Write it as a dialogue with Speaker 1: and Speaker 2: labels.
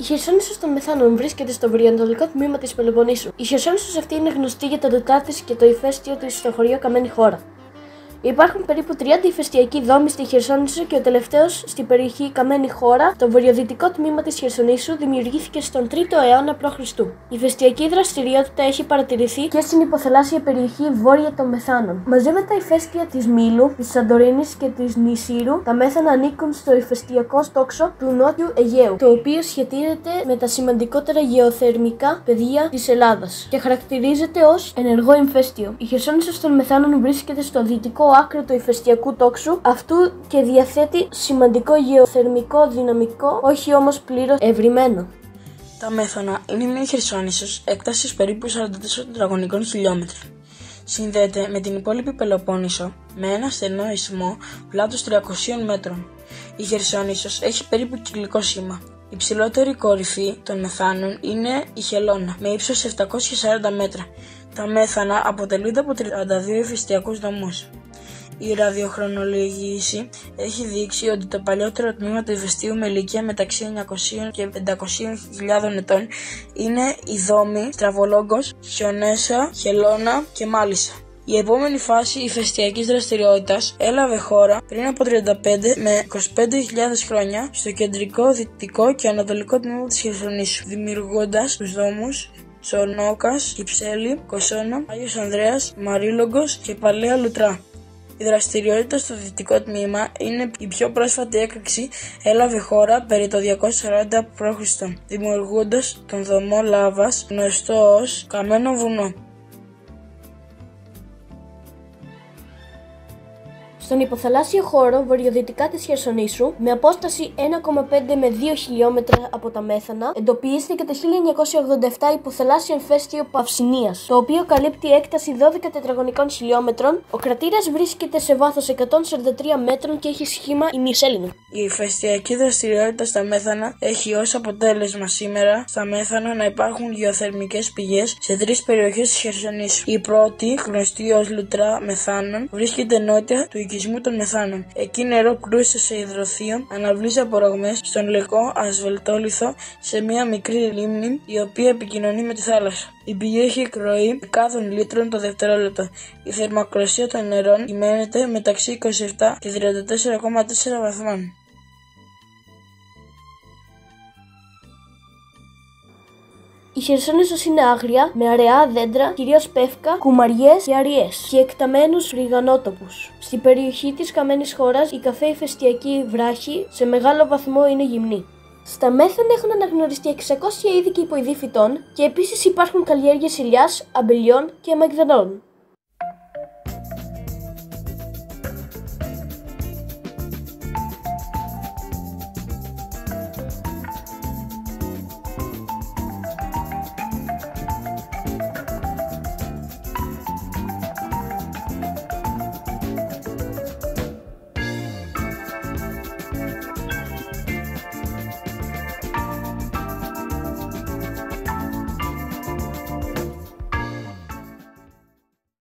Speaker 1: Η Χερσόνησος των Μεθάνων βρίσκεται στο βορειοανατολικό τμήμα της Πελοποννήσου. Η Χερσόνησος αυτή είναι γνωστή για τα ντοτά της και το ηφαίστειο της στο χωριό Καμένη Χώρα. Υπάρχουν περίπου 30 ηφαιστειακοί δόμοι στη Χερσόνησο και ο τελευταίος στην περιοχή Καμένη Χώρα, το βορειοδυτικό τμήμα της Χερσονήσου, δημιουργήθηκε στον 3ο αιώνα π.Χ. Η ηφαιστειακή δραστηριότητα έχει παρατηρηθεί και στην υποθαλάσσια περιοχή βόρεια των Μεθάνων. Μαζί με τα ηφαίστεια της Μήλου, της Σαντορίνης και της Νησήρου, τα Μέθανα ανήκουν στο ηφαιστειακό τόξο του Νότιου Αιγαίου, το οποίο σχετίζεται με τα σημαντικότερα γεωθερμικά πεδία της Ελλάδας και χαρακτηρίζεται ως ενεργό ηφαίστειο. Η Χερσόνησος των Μεθάνων βρίσκεται στο δυτικό άκρο του ηφαιστειακού τόξου αυτού και διαθέτει σημαντικό γεωθερμικό δυναμικό, όχι όμως πλήρως ευρυμένο.
Speaker 2: Τα Μέθανα είναι μια Χερσόνησος έκτασης περίπου 44 τετραγωνικών χιλιόμετρων. Συνδέεται με την υπόλοιπη Πελοπόννησο με ένα στενό ισθμό πλάτος 300 μέτρων. Η Χερσόνησος έχει περίπου κυκλικό σήμα. Η ψηλότερη κορυφή των Μεθάνων είναι η Χελώνα με ύψος 740 μέτρα. Τα Μέθανα αποτελούνται από 32 ηφαιστειακούς δομούς. Η ραδιοχρονολογήση έχει δείξει ότι το παλιότερο τμήμα του ηφαιστείου με ηλικία μεταξύ 900 και 500.000 ετών είναι οι δόμοι Στραβολόγκος, Χιονέσα, Χελώνα και Μάλισσα. Η επόμενη φάση ηφαιστειακής δραστηριότητας έλαβε χώρα πριν από 35 με 25.000 χρόνια στο κεντρικό, δυτικό και ανατολικό τμήμα της Χερσονήσου, δημιουργώντας τους δόμους Σονόκας, Κυψέλη, Κοσόνα, Άγιος Ανδρέας, Μαρίλογκος και Παλαία Λουτρά. Η δραστηριότητα στο δυτικό τμήμα είναι η πιο πρόσφατη έκρηξη, έλαβε χώρα περί το 240 π.Χ. δημιουργώντας τον δομό Λάβας, γνωστό ως Καμένο Βουνό.
Speaker 1: Στον υποθαλάσσιο χώρο βορειοδυτικά της Χερσονήσου, με απόσταση 1,5 με 2 χιλιόμετρα από τα Μέθανα, εντοπίστηκε το 1987 υποθαλάσσιο ηφαίστειο Παυσινίας, το οποίο καλύπτει έκταση 12 τετραγωνικών χιλιόμετρων. Ο κρατήρας βρίσκεται σε βάθος 143 μέτρων και έχει σχήμα ημισέλινο.
Speaker 2: Η ηφαιστειακή δραστηριότητα στα Μέθανα έχει ως αποτέλεσμα σήμερα στα Μέθανα να υπάρχουν γεωθερμικές πηγές σε 3 περιοχές της Χερσονήσου. Η πρώτη, γνωστή ως Λουτρά Μεθάνων, βρίσκεται νότια του οικισμού των Μεθάνων. Εκεί νερό κρούεται σε υδροθείο, αναβλύζει απορρογμές στον λευκό ασβελτόλιθο σε μια μικρή λίμνη η οποία επικοινωνεί με τη θάλασσα. Η πηγή έχει εκροή δεκάδων λίτρων το δευτερόλεπτο. Η θερμοκρασία των νερών κυμαίνεται μεταξύ 27 και 34,4 βαθμών.
Speaker 1: Η Χερσόνησος είναι άγρια, με αραιά δέντρα, κυρίως πεύκα, κουμαριές και αριές και εκταμένους ριγανότοπους. Στην περιοχή της Καμένης Χώρας, η καφέ ηφαιστειακή βράχη σε μεγάλο βαθμό είναι γυμνή. Στα Μέθανα έχουν αναγνωριστεί 600 είδη και υποειδή φυτών και επίσης υπάρχουν καλλιέργειες ηλιάς, αμπελιών και αμυγδαλών.